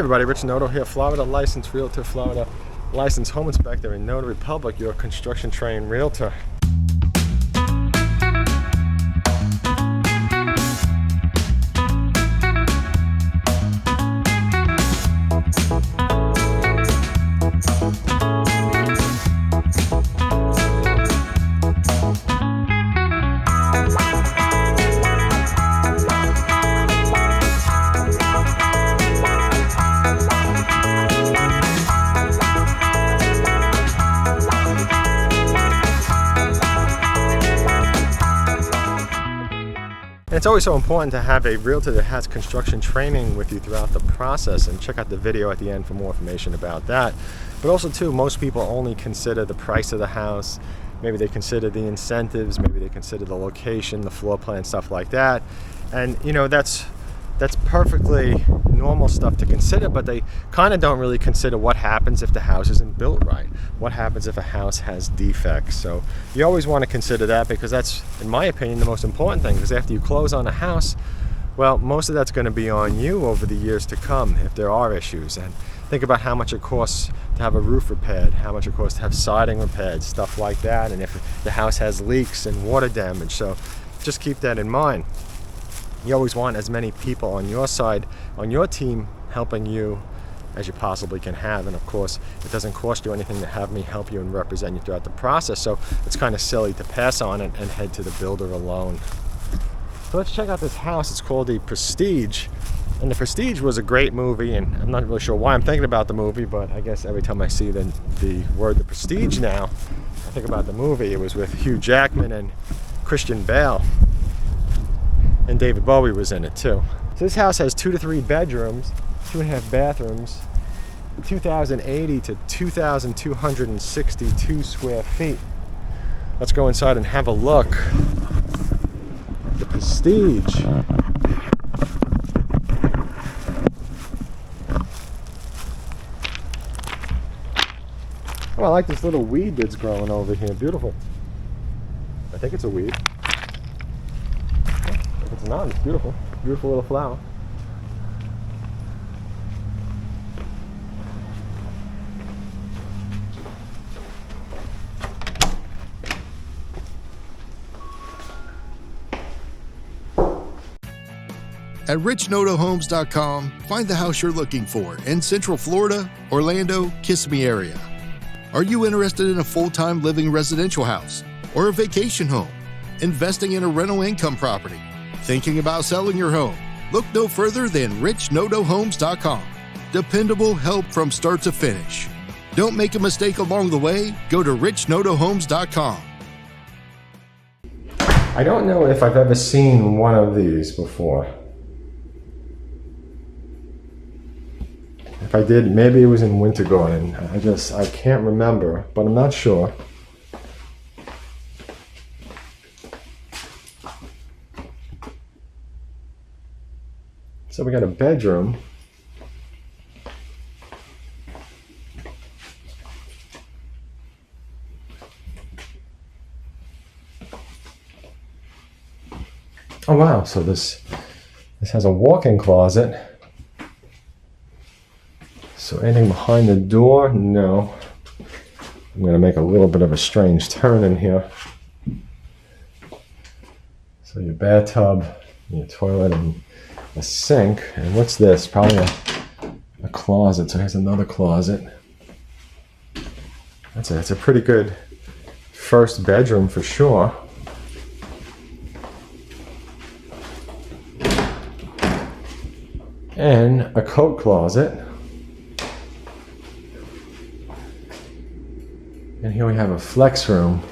everybody, Rich Noto here, Florida licensed realtor, Florida licensed home inspector in Notary Public, your construction trained realtor. And it's always so important to have a realtor that has construction training with you throughout the process, and check out the video at the end for more information about that. But also too, most people only consider the price of the house, maybe they consider the incentives, maybe they consider the location, the floor plan, stuff like that. And you know, that's perfectly normal stuff to consider, but they kind of don't really consider what happens if the house isn't built right. What happens if a house has defects? So you always want to consider that, because that's, in my opinion, the most important thing, because after you close on a house, well, most of that's going to be on you over the years to come if there are issues. And think about how much it costs to have a roof repaired, how much it costs to have siding repaired, stuff like that, and if the house has leaks and water damage. So just keep that in mind. You always want as many people on your side, on your team, helping you as you possibly can have. And of course, it doesn't cost you anything to have me help you and represent you throughout the process. So it's kind of silly to pass on it and head to the builder alone. So let's check out this house. It's called the Prestige. And the Prestige was a great movie, and I'm not really sure why I'm thinking about the movie, but I guess every time I see the word The Prestige now, I think about the movie. It was with Hugh Jackman and Christian Bale. And David Bowie was in it too. So this house has 2 to 3 bedrooms, 2.5 bathrooms, 2,080 to 2,262 square feet. Let's go inside and have a look. The Prestige. Oh, I like this little weed that's growing over here. Beautiful. I think it's a weed. It's not, it's beautiful. Beautiful little flower. At richnotohomes.com, find the house you're looking for in Central Florida, Orlando, Kissimmee area. Are you interested in a full-time living residential house or a vacation home? Investing in a rental income property? Thinking about selling your home? Look no further than richnotohomes.com. Dependable help from start to finish. Don't make a mistake along the way. Go to richnotohomes.com. I don't know if I've ever seen one of these before. If I did, maybe it was in Winter Garden. I can't remember, but I'm not sure. So we got a bedroom. Oh wow, so this has a walk-in closet. So anything behind the door? No. I'm going to make a little bit of a strange turn in here. So your bathtub, your toilet, and a sink. And what's this? Probably a closet. So here's another closet. That's a pretty good first bedroom for sure. And a coat closet. And here we have a flex room.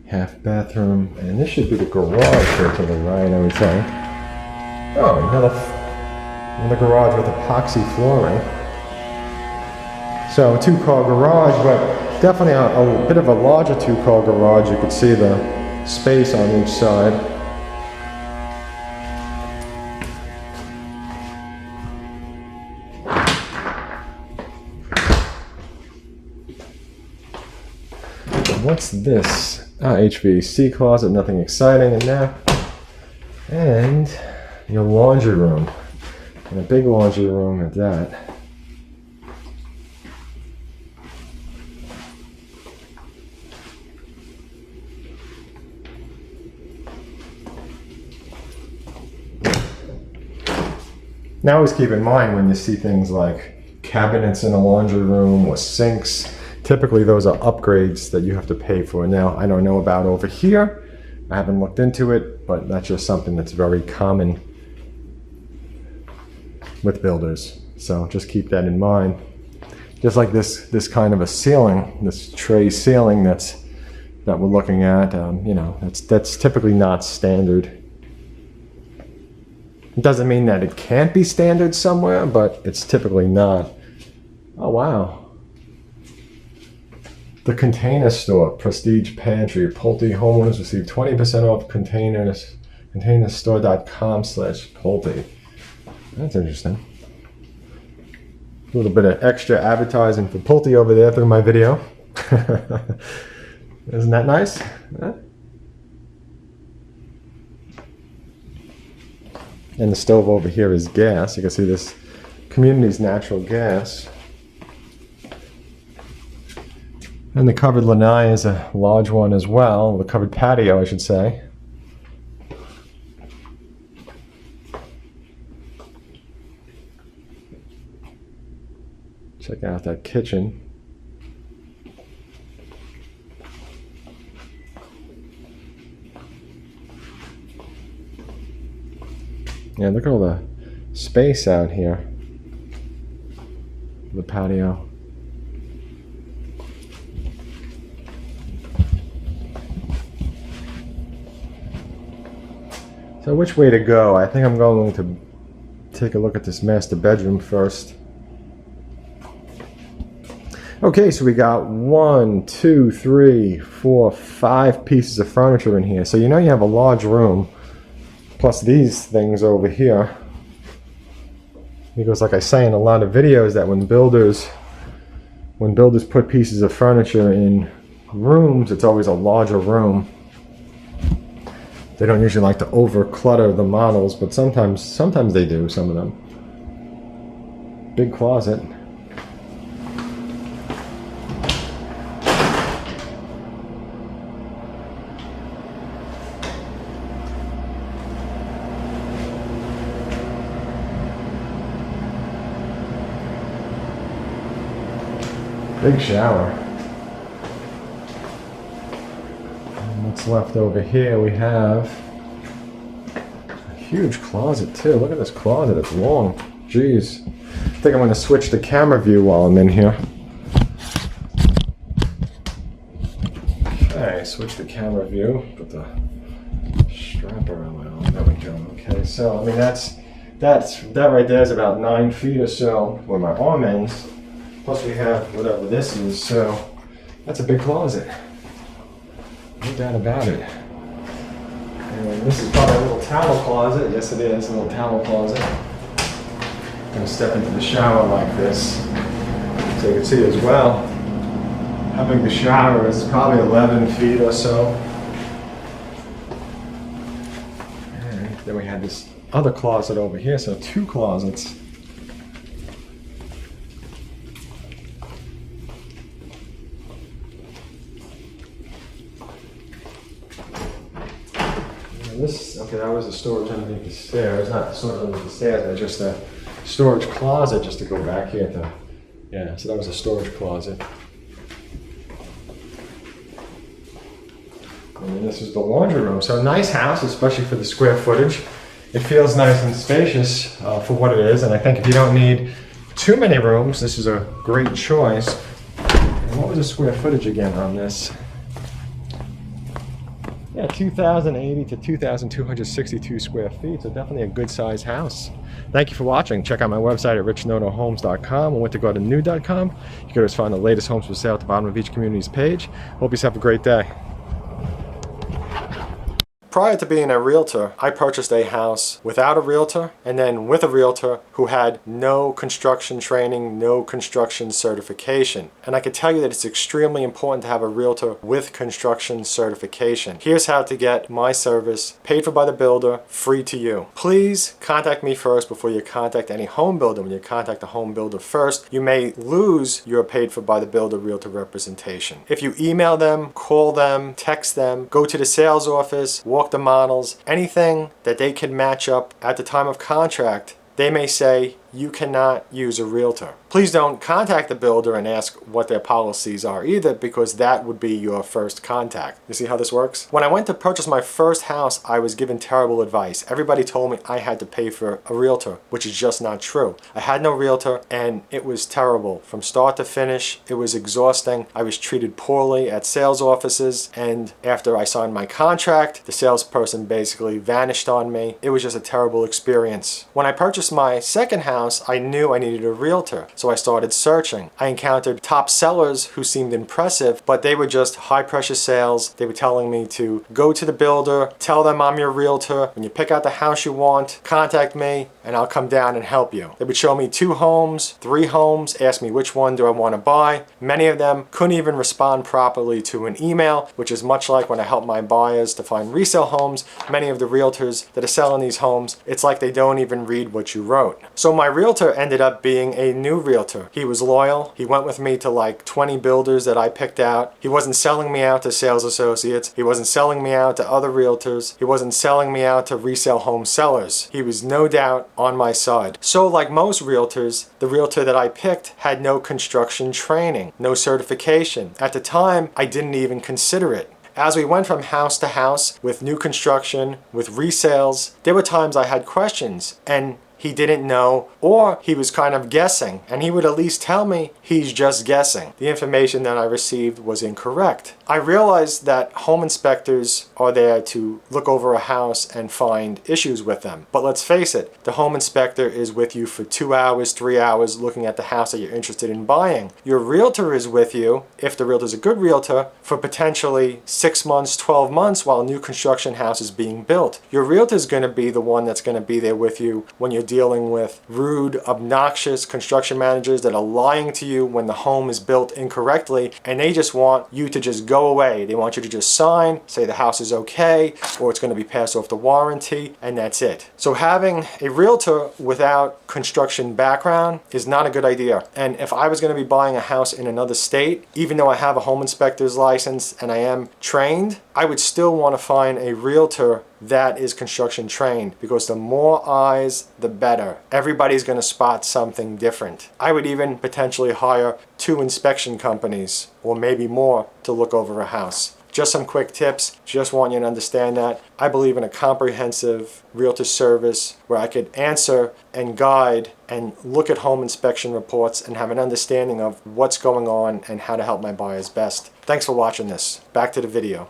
Half bathroom, and this should be the garage here to the right, I would say. Oh, another garage with epoxy flooring. So a 2-car garage, but definitely a bit of a larger 2-car garage. You could see the space on each side. What's this? HVAC closet, nothing exciting in there. And your laundry room. And a big laundry room at that. Now always keep in mind when you see things like cabinets in a laundry room or sinks, typically those are upgrades that you have to pay for. Now, I don't know about over here. I haven't looked into it, but that's just something that's very common with builders. So just keep that in mind. Just like this kind of a ceiling, this tray ceiling that we're looking at, you know, that's typically not standard. It doesn't mean that it can't be standard somewhere, but it's typically not. Oh, wow. The Container Store, Prestige Pantry, Pulte homeowners receive 20% off containers, containerstore.com/Pulte. That's interesting. A little bit of extra advertising for Pulte over there through my video. Isn't that nice? Huh? And the stove over here is gas. You can see this community's natural gas. And the covered lanai is a large one as well. The covered patio, I should say. Check out that kitchen. Yeah, look at all the space out here. The patio. So which way to go? I think I'm going to take a look at this master bedroom first. Okay, so we got 1, 2, 3, 4, 5 pieces of furniture in here. So you know you have a large room. Plus these things over here. Because like I say in a lot of videos that when builders put pieces of furniture in rooms, it's always a larger room. They don't usually like to over clutter the models, but sometimes they do, some of them. Big closet. Big shower. And what's left over here, we have a huge closet too. Look at this closet, it's long. Jeez. I think I'm going to switch the camera view while I'm in here. Okay, switch the camera view. Put the strap around. There we go. Okay, so I mean that right there is about 9 feet or so where my arm ends. Plus we have whatever this is, so that's a big closet. No doubt about it. And this is probably a little towel closet. Yes it is, a little towel closet. I'm going to step into the shower like this. So you can see as well, how big the shower is. It's probably 11 feet or so. And then we had this other closet over here, so 2 closets. Okay, that was the storage underneath the stairs. Not the storage underneath the stairs, but just a storage closet just to go back here to, yeah, so that was a storage closet. And this is the laundry room. So a nice house, especially for the square footage. It feels nice and spacious for what it is, and I think if you don't need too many rooms, this is a great choice. And what was the square footage again on this? Yeah, 2,080 to 2,262 square feet, so definitely a good size house. Thank you for watching. Check out my website at richnotohomes.com, or to go to new.com. You can always find the latest homes for sale at the bottom of each community's page. Hope you have a great day. Prior to being a realtor, I purchased a house without a realtor and then with a realtor who had no construction training, no construction certification. And I can tell you that it's extremely important to have a realtor with construction certification. Here's how to get my service paid for by the builder, free to you. Please contact me first before you contact any home builder. When you contact a home builder first, you may lose your paid for by the builder realtor representation. If you email them, call them, text them, go to the sales office, walk the models, anything that they can match up at the time of contract, they may say you cannot use a realtor. Please don't contact the builder and ask what their policies are either, because that would be your first contact. You see how this works? When I went to purchase my first house, I was given terrible advice. Everybody told me I had to pay for a realtor, which is just not true. I had no realtor and it was terrible. From start to finish, it was exhausting. I was treated poorly at sales offices, and after I signed my contract, the salesperson basically vanished on me. It was just a terrible experience. When I purchased my second house, I knew I needed a realtor, so I started searching. I encountered top sellers who seemed impressive, but they were just high pressure sales. They were telling me to go to the builder, tell them I'm your realtor. When you pick out the house you want, contact me and I'll come down and help you. They would show me 2 homes, 3 homes, ask me which one do I want to buy. Many of them couldn't even respond properly to an email, which is much like when I help my buyers to find resale homes. Many of the realtors that are selling these homes, it's like they don't even read what you wrote. So my realtor ended up being a new realtor. He was loyal. He went with me to like 20 builders that I picked out. He wasn't selling me out to sales associates. He wasn't selling me out to other realtors. He wasn't selling me out to resale home sellers. He was no doubt on my side. So like most realtors, the realtor that I picked had no construction training, no certification. At the time, I didn't even consider it. As we went from house to house with new construction, with resales, there were times I had questions and he didn't know, or he was kind of guessing, and he would at least tell me he's just guessing. The information that I received was incorrect. I realized that home inspectors are there to look over a house and find issues with them. But let's face it, the home inspector is with you for 2 hours, 3 hours looking at the house that you're interested in buying. Your realtor is with you, if the realtor is a good realtor, for potentially 6 months, 12 months while a new construction house is being built. Your realtor is going to be the one that's going to be there with you when you're dealing with rude, obnoxious construction managers that are lying to you when the home is built incorrectly, and they just want you to just go away. They want you to just sign, say the house is okay, or it's going to be passed off the warranty, and that's it. So having a realtor without construction background is not a good idea. And if I was going to be buying a house in another state, even though I have a home inspector's license and I am trained, I would still want to find a realtor that is construction trained, because the more eyes, the better. Everybody's going to spot something different. I would even potentially hire 2 inspection companies or maybe more to look over a house. Just some quick tips. Just want you to understand that I believe in a comprehensive realtor service where I could answer and guide and look at home inspection reports and have an understanding of what's going on and how to help my buyers best. Thanks for watching this. Back to the video.